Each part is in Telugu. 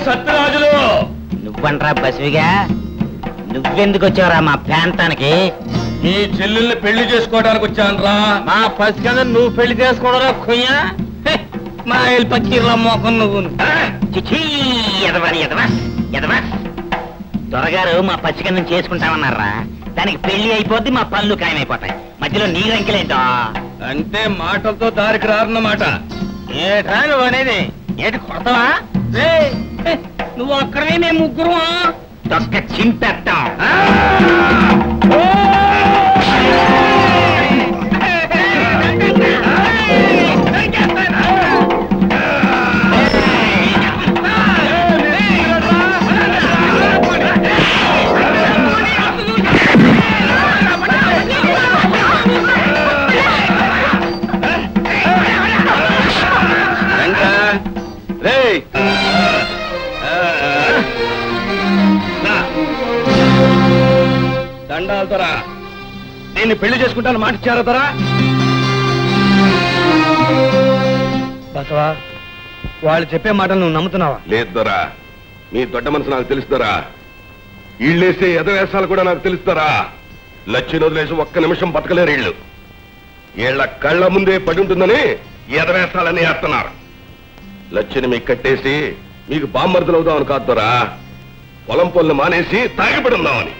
సత్యరాజులు నువ్వంట్రా బసివిగా నువ్వెందుకు వచ్చావురా మా ప్రాంతానికి? నీ చెల్లెల్ని పెళ్లి చేసుకోవడానికి వచ్చానురా. మా పసికంద నువ్వు పెళ్లి చేసుకోవడం కొయ్యా మా పక్కీర్ల మోకం నువ్వు. దొరగారు మా పసికందం చేసుకుంటామన్నారా? దానికి పెళ్లి అయిపోద్ది, మా పళ్ళు ఖాయమైపోతాయి. మధ్యలో నీ రంకెలేంటో అంటే మాటలతో దారికి రారన్నమాట. ఏటా నువ్వు అనేది? ఏటి కొడతావా? నువ్వు ఒక్కడే మేము ముగ్గురు తొక్క చింపేస్తాం. దండాలు దొరా, దీన్ని పెళ్లి చేసుకుంటాను మాట ఇచ్చారా దొరా? బసవా, వాళ్ళు చెప్పే మాటలు నువ్వు నమ్ముతున్నావా? లేదు దొరా, మీ దొడ్డ మనసు నాకు తెలుస్తారా? ఇళ్ళేసే ఎదవేసాలు కూడా నాకు తెలుస్తారా? లచ్చిని వదిలేసి ఒక్క నిమిషం బతకలేరు ఇళ్ళు. వీళ్ళ కళ్ళ ముందే పడి ఉంటుందని ఎదవేసాలని వేస్తున్నారు. లచ్చిని మీకు కట్టేసి మీకు బామ్మర్దులు అవుదామని కాదు దొరా, పొలం పొల్లు మానేసి తాగిపడి ఉందామని.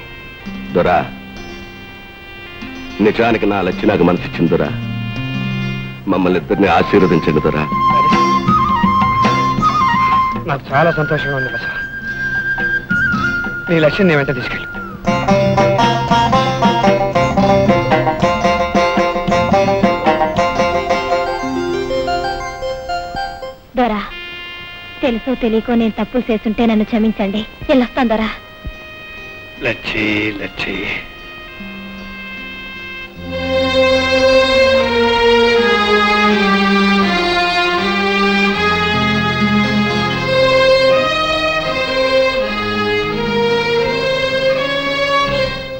దొరా, నిజానికి నా లచ్చి నాకు మనసిచ్చింది దొరా. మమ్మల్ని ఇద్దరిని ఆశీర్వదించండి దొరా. నాకు చాలా సంతోషంగా ఉంది బస. నీ లక్ష్యం నీ వెంట తీసుకెళ్ళి. దొరా, తెలుసో తెలియకో నేను తప్పులు చేస్తుంటే నన్ను క్షమించండి. వెళ్ళొస్తాను దొరా. లచ్చి లచ్చి,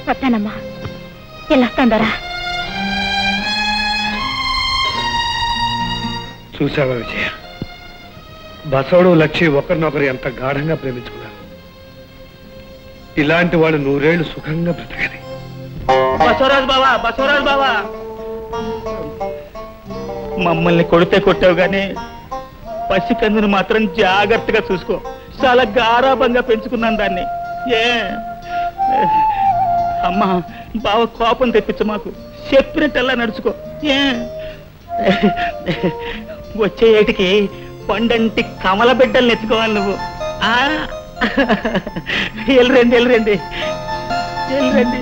వస్తానమ్మా. వెళ్ళొస్తాను దొరా. చూసావా విజయ, బసవుడు లచ్చి ఒకరినొకరు ఎంత గాఢంగా ప్రేమించుకున్నారు. ఇలాంటి వాళ్ళు 100 ఏళ్లు సుఖంగా బ్రతకాలి. బసవరాజు బావా, బసవరాజు బావా, మమ్మల్ని కొడితే కొట్టావు గానీ పసికందును మాత్రం జాగ్రత్తగా చూసుకో. చాలా గారాబంగా పెంచుకున్నాను దాన్ని. అమ్మా, బావ కోపం తెప్పించు, మాకు చెప్పినట్టల్లా నడుచుకో. వచ్చే ఏటికి పండంటి కమల బిడ్డల్ని ఎత్తుకోవాలి నువ్వు. వెళ్ళరండి వెళ్ళరండి వెళ్ళరండి.